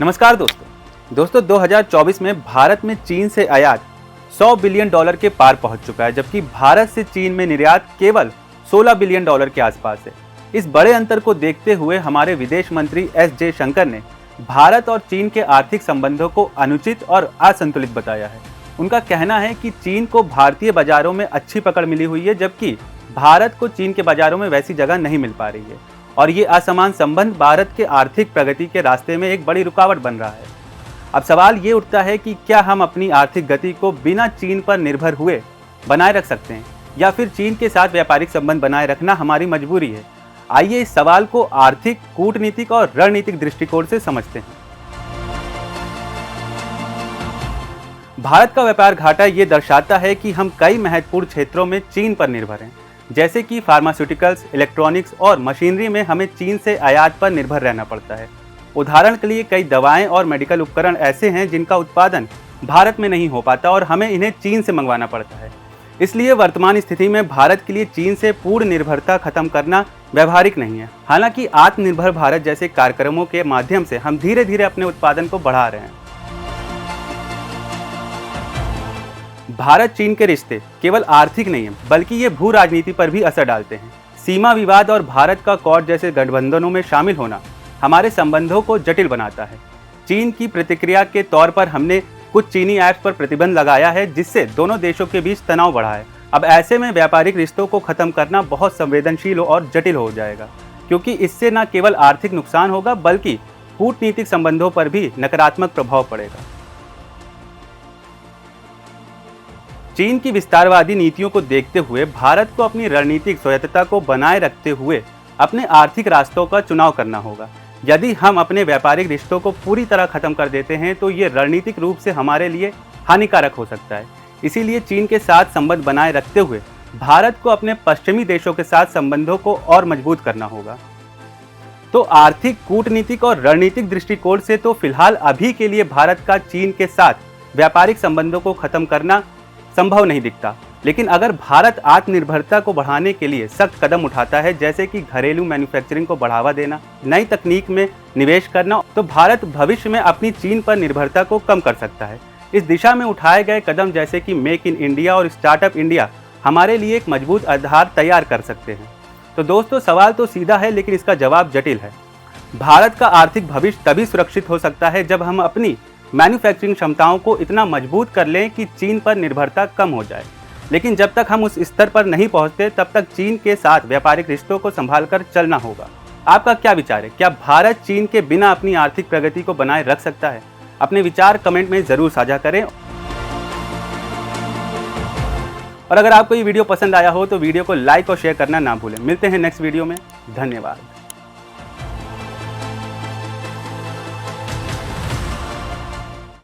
नमस्कार दोस्तों 2024 में भारत में चीन से आयात $100 बिलियन के पार पहुंच चुका है, जबकि भारत से चीन में निर्यात केवल $16 बिलियन के आसपास है। इस बड़े अंतर को देखते हुए हमारे विदेश मंत्री एस जयशंकर ने भारत और चीन के आर्थिक संबंधों को अनुचित और असंतुलित बताया है। उनका कहना है कि चीन को भारतीय बाजारों में अच्छी पकड़ मिली हुई है, जबकि भारत को चीन के बाजारों में वैसी जगह नहीं मिल पा रही है और ये असमान संबंध भारत के आर्थिक प्रगति के रास्ते में एक बड़ी रुकावट बन रहा है। अब सवाल ये उठता है कि क्या हम अपनी आर्थिक गति को बिना चीन पर निर्भर हुए बनाए रख सकते हैं या फिर चीन के साथ व्यापारिक संबंध बनाए रखना हमारी मजबूरी है। आइए इस सवाल को आर्थिक, कूटनीतिक और रणनीतिक दृष्टिकोण से समझते हैं। भारत का व्यापार घाटा ये दर्शाता है कि हम कई महत्वपूर्ण क्षेत्रों में चीन पर निर्भर हैं, जैसे कि फार्मास्यूटिकल्स, इलेक्ट्रॉनिक्स और मशीनरी में हमें चीन से आयात पर निर्भर रहना पड़ता है। उदाहरण के लिए कई दवाएं और मेडिकल उपकरण ऐसे हैं जिनका उत्पादन भारत में नहीं हो पाता और हमें इन्हें चीन से मंगवाना पड़ता है। इसलिए वर्तमान स्थिति में भारत के लिए चीन से पूर्ण निर्भरता खत्म करना व्यवहारिक नहीं है। हालांकि आत्मनिर्भर भारत जैसे कार्यक्रमों के माध्यम से हम धीरे धीरे अपने उत्पादन को बढ़ा रहे हैं। भारत चीन के रिश्ते केवल आर्थिक नहीं है, बल्कि ये भू राजनीति पर भी असर डालते हैं। सीमा विवाद और भारत का क्वाड जैसे गठबंधनों में शामिल होना हमारे संबंधों को जटिल बनाता है। चीन की प्रतिक्रिया के तौर पर हमने कुछ चीनी ऐप्स पर प्रतिबंध लगाया है, जिससे दोनों देशों के बीच तनाव बढ़ा है। अब ऐसे में व्यापारिक रिश्तों को खत्म करना बहुत संवेदनशील और जटिल हो जाएगा, क्योंकि इससे न केवल आर्थिक नुकसान होगा बल्कि कूटनीतिक संबंधों पर भी नकारात्मक प्रभाव पड़ेगा। चीन की विस्तारवादी नीतियों को देखते हुए भारत को अपनी रणनीतिक स्वायत्तता को बनाए रखते हुए अपने आर्थिक रास्तों का चुनाव करना होगा। यदि हम अपने व्यापारिक रिश्तों को पूरी तरह खत्म कर देते हैं तो ये रणनीतिक रूप से हमारे लिए हानिकारक हो सकता है। इसीलिए चीन के साथ संबंध बनाए रखते हुए भारत को अपने पश्चिमी देशों के साथ संबंधों को और मजबूत करना होगा। तो आर्थिक, कूटनीतिक और रणनीतिक दृष्टिकोण से तो फिलहाल अभी के लिए भारत का चीन के साथ व्यापारिक संबंधों को खत्म करना संभव नहीं दिखता। लेकिन अगर भारत आत्मनिर्भरता को बढ़ाने के लिए सख्त कदम उठाता है, जैसे कि घरेलू मैन्युफैक्चरिंग को बढ़ावा देना, नई तकनीक में निवेश करना, तो भारत भविष्य में अपनी चीन पर निर्भरता को कम कर सकता है। इस दिशा में उठाए गए कदम जैसे कि मेक इन इंडिया और स्टार्टअप इंडिया हमारे लिए एक मजबूत आधार तैयार कर सकते हैं। तो दोस्तों, सवाल तो सीधा है लेकिन इसका जवाब जटिल है। भारत का आर्थिक भविष्य तभी सुरक्षित हो सकता है जब हम अपनी मैन्युफैक्चरिंग क्षमताओं को इतना मजबूत कर लें कि चीन पर निर्भरता कम हो जाए। लेकिन जब तक हम उस स्तर पर नहीं पहुंचते, तब तक चीन के साथ व्यापारिक रिश्तों को संभालकर चलना होगा। आपका क्या विचार है? क्या भारत चीन के बिना अपनी आर्थिक प्रगति को बनाए रख सकता है? अपने विचार कमेंट में जरूर साझा करें। और अगर आपको ये वीडियो पसंद आया हो तो वीडियो को लाइक और शेयर करना ना भूलें। मिलते हैं नेक्स्ट वीडियो में। धन्यवाद।